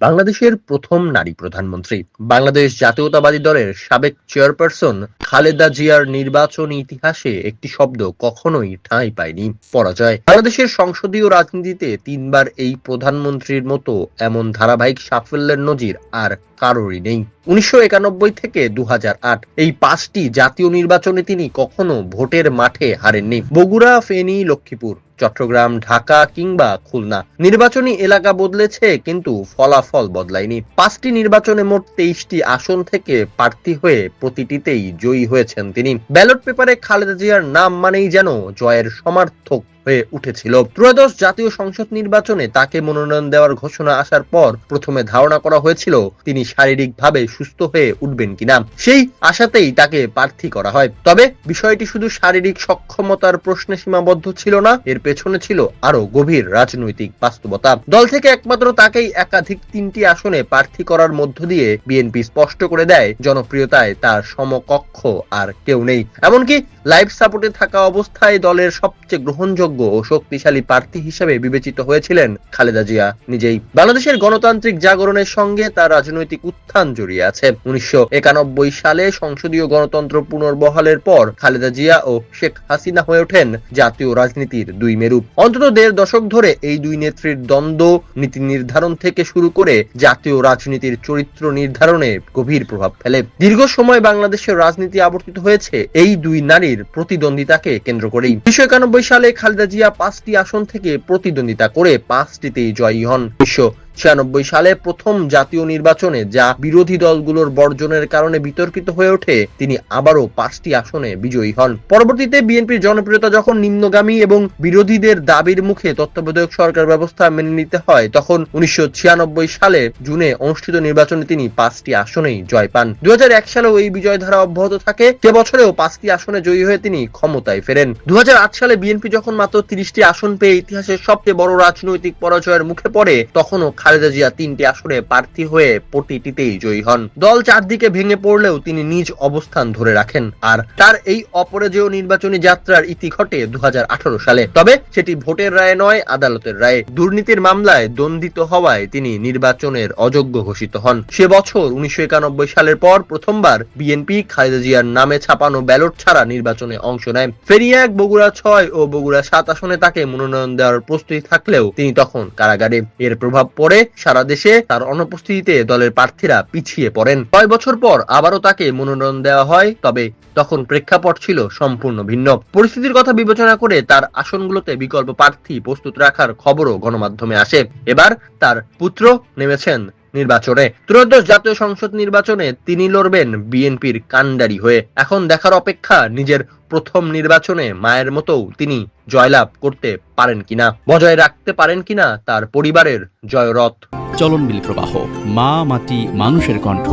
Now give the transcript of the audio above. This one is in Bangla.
বাংলাদেশের প্রথম নারী প্রধানমন্ত্রী বাংলাদেশ জাতীয়তাবাদী দলের সাবেক চেয়ারপারসন খালেদা জিয়ার নির্বাচনী ইতিহাসে একটি শব্দ কখনোই ঠাঁই পায়নি, পরাজয়। বাংলাদেশের সংসদীয় রাজনীতিতে তিনবার এই প্রধানমন্ত্রীর মতো এমন ধারাবাহিক সাফল্যের নজির আর কারোরই নেই। ১৯৯১ থেকে ২০০৮ এই ৫টি জাতীয় নির্বাচনে তিনি কখনো ভোটের মাঠে হারেননি। বগুড়া, ফেনী, লক্ষ্মীপুর, চট্টগ্রাম, ঢাকা কিংবা খুলনা নির্বাচনী এলাকা বদলেছে, কিন্তু ফলাফল বদলায়নি। ৫টি নির্বাচনে মোট ২৩টি আসন থেকে প্রার্থী হয়ে প্রতিটিতেই জয়ী হয়েছেন তিনি। ব্যালট পেপারে খালেদা জিয়ার নাম মানেই যেন জয়ের সমার্থক হয়ে উঠেছিল। ত্রয়োদশ জাতীয় সংসদ নির্বাচনে তাকে মনোনয়ন দেওয়ার ঘোষণা আসার পর প্রথমে ধারণা করা হয়েছিল তিনি শারীরিকভাবে সুস্থ হয়ে উঠবেন কিনা। সেই আশাতেই তাকে প্রার্থী করা হয়। তবে বিষয়টি শুধু শারীরিক সক্ষমতার প্রশ্নে সীমাবদ্ধ ছিল না, এর পেছনে ছিল আরো গভীর রাজনৈতিক বাস্তবতা। দল থেকে একমাত্র তাকেই একাধিক ৩টি আসনে প্রার্থী করার মধ্য দিয়ে বিএনপি স্পষ্ট করে দেয় জনপ্রিয়তায় তার সমকক্ষ আর কেউ নেই। এমনকি লাইফ সাপোর্টে থাকা অবস্থায় দলের সবচেয়ে গ্রহণযোগ্য ও শক্তিশালী প্রার্থী হিসেবে বিবেচিত হয়েছিলেন খালেদা জিয়া নিজেই। বাংলাদেশের গণতান্ত্রিক জাগরণের সঙ্গে তার রাজনৈতিক উত্থান জড়িয়ে আছে। ১৯৯১ সালে সংসদীয় গণতন্ত্র পুনর্বহালের পর খালেদা জিয়া ও শেখ হাসিনা হয়ে ওঠেন জাতীয় রাজনীতির দুই মেরু। অন্তত ১.৫ দশক ধরে এই দুই নেত্রীর দ্বন্দ্ব নীতি নির্ধারণ থেকে শুরু করে জাতীয় রাজনীতির চরিত্র নির্ধারণে গভীর প্রভাব ফেলে। দীর্ঘ সময় বাংলাদেশের রাজনীতি আবর্তিত হয়েছে এই দুই নারীর প্রতিদ্বন্দ্বিতাকে কেন্দ্র করেই। ১৯৯১ সালে খালেদা জিয়া ৫টি আসন থেকে প্রতিদ্বন্দ্বিতা করে ৫টিতেই জয়ী হন। ১৯৯৬ সালে প্রথম জাতীয় নির্বাচনে যা বিরোধী দলগুলোর বর্জনের কারণে বিতর্কিত হয়ে ওঠে, তিনি আবারও ৫টি আসনে বিজয়ী হন। পরবর্তীতে বিএনপির জনপ্রিয়তা যখন নিম্নগামী এবং বিরোধীদের দাবির মুখে তত্ত্বাবধায়ক সরকার ব্যবস্থা মেনে নিতে হয়, তখন ১৯৯৬ সালে জুনে অনুষ্ঠিত নির্বাচনে তিনি ৫টি আসনেই জয় পান। ২০০১ সালেও এই বিজয় ধারা অব্যাহত থাকে। সে বছরেও ৫টি আসনে জয়ী হয়ে তিনি ক্ষমতায় ফেরেন। ২০০৮ সালে বিএনপি যখন মাত্র ৩০টি আসন পেয়ে ইতিহাসের সবচেয়ে বড় রাজনৈতিক পরাজয়ের মুখে পড়ে, তখনও খালেদা জিয়া ৩টি আসনে প্রার্থী হয়ে প্রতিটিতেই জয়ী হন। দল চারদিকে ভেঙে পড়লেও তিনি নিজ অবস্থান ধরে রাখেন। আর তার এই অপরাজেয় নির্বাচনী যাত্রার ইতি ঘটে ২০১৮ সালে। তবে সেটি ভোটের রায়ে নয়, আদালতের রায়ে। দুর্নীতির মামলায় দণ্ডিত হওয়ায় তিনি নির্বাচনের অযোগ্য ঘোষিত হন। সে বছর ১৯৯১ সালের পর প্রথমবার বিএনপি খালেদা জিয়ার নামে ছাপানো ব্যালট ছাড়া নির্বাচনে অংশ নেয়। ফেনী ১, বগুড়া ৬ ও বগুড়া ৭ আসনে তাকে মনোনয়ন দেওয়ার প্রস্তুতি থাকলেও তিনি তখন কারাগারে। এর প্রভাব পড়ে সারা দেশে। তার অনুপস্থিতিতে দলের প্রার্থীরা পিছিয়ে পড়েন। ৬ বছর পর আবারও তাকে মনোনয়ন দেওয়া হয়, তবে তখন প্রেক্ষাপট ছিল সম্পূর্ণ ভিন্ন। পরিস্থিতির কথা বিবেচনা করে তার আসনগুলোতে বিকল্প প্রার্থী প্রস্তুত রাখার খবরও গণমাধ্যমে আসে। এবার তার পুত্র নেমেছেন নির্বাচনে। ত্রয়োদশ জাতীয় সংসদ নির্বাচনে তিনি লড়বেন বিএনপির কাণ্ডারি হয়ে। এখন দেখার অপেক্ষা নিজের প্রথম নির্বাচনে মায়ের মতো তিনি জয়লাভ করতে পারেন কিনা, বজায় রাখতে পারেন কিনা তার পরিবারের জয়রথ। চলনবিল প্রবাহ, মা মাটি মানুষের কণ্ঠ।